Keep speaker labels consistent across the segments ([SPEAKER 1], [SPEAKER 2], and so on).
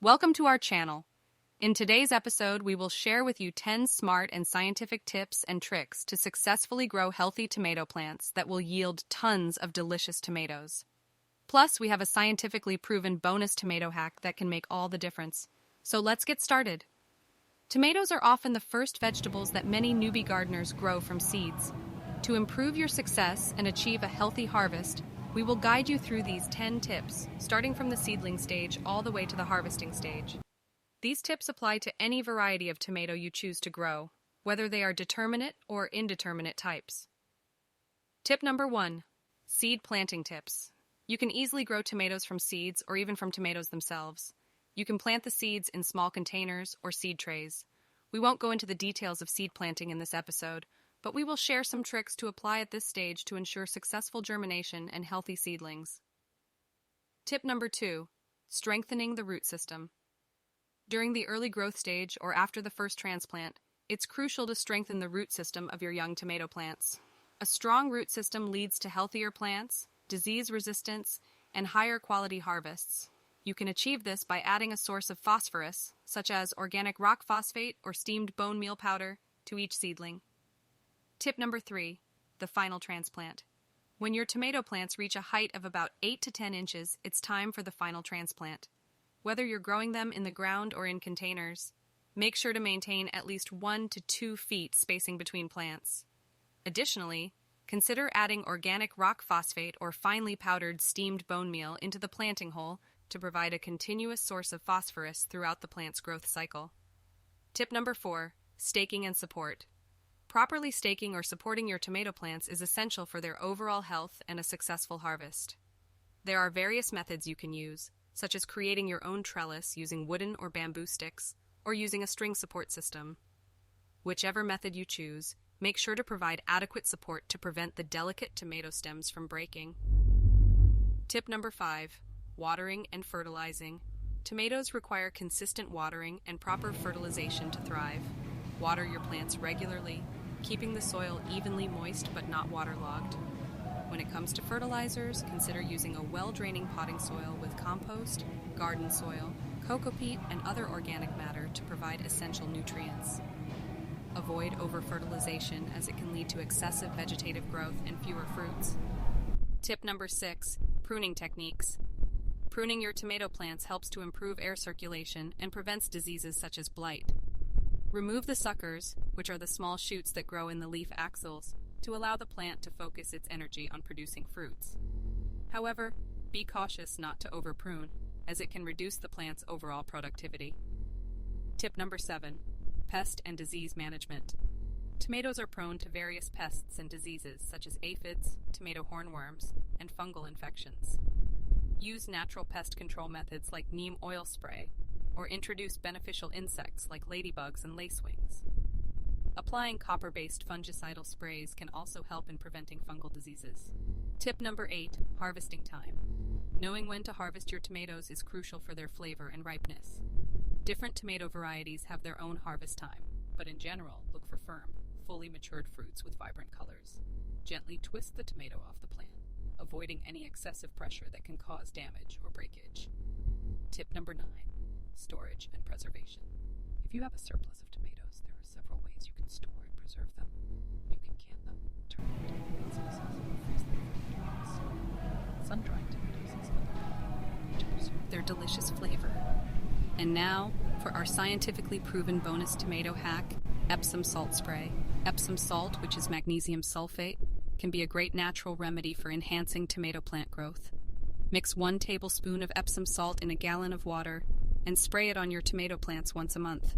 [SPEAKER 1] Welcome to our channel. In today's episode, we will share with you 10 smart and scientific tips and tricks to successfully grow healthy tomato plants that will yield tons of delicious tomatoes. Plus, we have a scientifically proven bonus tomato hack that can make all the difference. So let's get started. Tomatoes are often the first vegetables that many newbie gardeners grow from seeds. To improve your success and achieve a healthy harvest, we will guide you through these 10 tips, starting from the seedling stage all the way to the harvesting stage. These tips apply to any variety of tomato you choose to grow, whether they are determinate or indeterminate types. Tip number 1. Seed planting tips. You can easily grow tomatoes from seeds or even from tomatoes themselves. You can plant the seeds in small containers or seed trays. We won't go into the details of seed planting in this episode, but we will share some tricks to apply at this stage to ensure successful germination and healthy seedlings. Tip number 2. Strengthening the root system. During the early growth stage or after the first transplant, it's crucial to strengthen the root system of your young tomato plants. A strong root system leads to healthier plants, disease resistance, and higher quality harvests. You can achieve this by adding a source of phosphorus, such as organic rock phosphate or steamed bone meal powder, to each seedling. Tip number 3. The final transplant. When your tomato plants reach a height of about 8 to 10 inches, it's time for the final transplant. Whether you're growing them in the ground or in containers, make sure to maintain at least 1 to 2 feet spacing between plants. Additionally, consider adding organic rock phosphate or finely powdered steamed bone meal into the planting hole to provide a continuous source of phosphorus throughout the plant's growth cycle. Tip number 4. Staking and support. Properly staking or supporting your tomato plants is essential for their overall health and a successful harvest. There are various methods you can use, such as creating your own trellis using wooden or bamboo sticks, or using a string support system. Whichever method you choose, make sure to provide adequate support to prevent the delicate tomato stems from breaking. Tip number 5. Watering and fertilizing. Tomatoes require consistent watering and proper fertilization to thrive. Water your plants regularly, keeping the soil evenly moist but not waterlogged. When it comes to fertilizers, consider using a well-draining potting soil with compost, garden soil, coco peat, and other organic matter to provide essential nutrients. Avoid over-fertilization as it can lead to excessive vegetative growth and fewer fruits. Tip number 6. Pruning techniques. Pruning your tomato plants helps to improve air circulation and prevents diseases such as blight. Remove the suckers, which are the small shoots that grow in the leaf axils, to allow the plant to focus its energy on producing fruits. However, be cautious not to over-prune, as it can reduce the plant's overall productivity. Tip number 7. Pest and disease management. Tomatoes are prone to various pests and diseases such as aphids, tomato hornworms, and fungal infections. Use natural pest control methods like neem oil spray, or introduce beneficial insects like ladybugs and lacewings. Applying copper-based fungicidal sprays can also help in preventing fungal diseases. Tip number 8. Harvesting time. Knowing when to harvest your tomatoes is crucial for their flavor and ripeness. Different tomato varieties have their own harvest time, but in general, look for firm, fully matured fruits with vibrant colors. Gently twist the tomato off the plant, avoiding any excessive pressure that can cause damage or breakage. Tip number 9. Storage and preservation. If you have a surplus of tomatoes, there are several ways you can store and preserve them. You can can them, turn them into green sauces, or freeze them for 2 weeks. Sun-drying tomatoes is another way to preserve their delicious flavor. And now, for our scientifically proven bonus tomato hack, Epsom salt spray. Epsom salt, which is magnesium sulfate, can be a great natural remedy for enhancing tomato plant growth. Mix 1 tablespoon of Epsom salt in a gallon of water and spray it on your tomato plants once a month.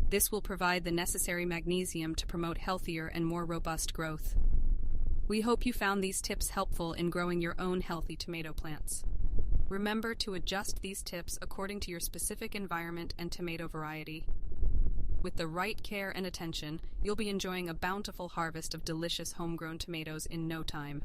[SPEAKER 1] This will provide the necessary magnesium to promote healthier and more robust growth. We hope you found these tips helpful in growing your own healthy tomato plants. Remember to adjust these tips according to your specific environment and tomato variety. With the right care and attention, you'll be enjoying a bountiful harvest of delicious homegrown tomatoes in no time.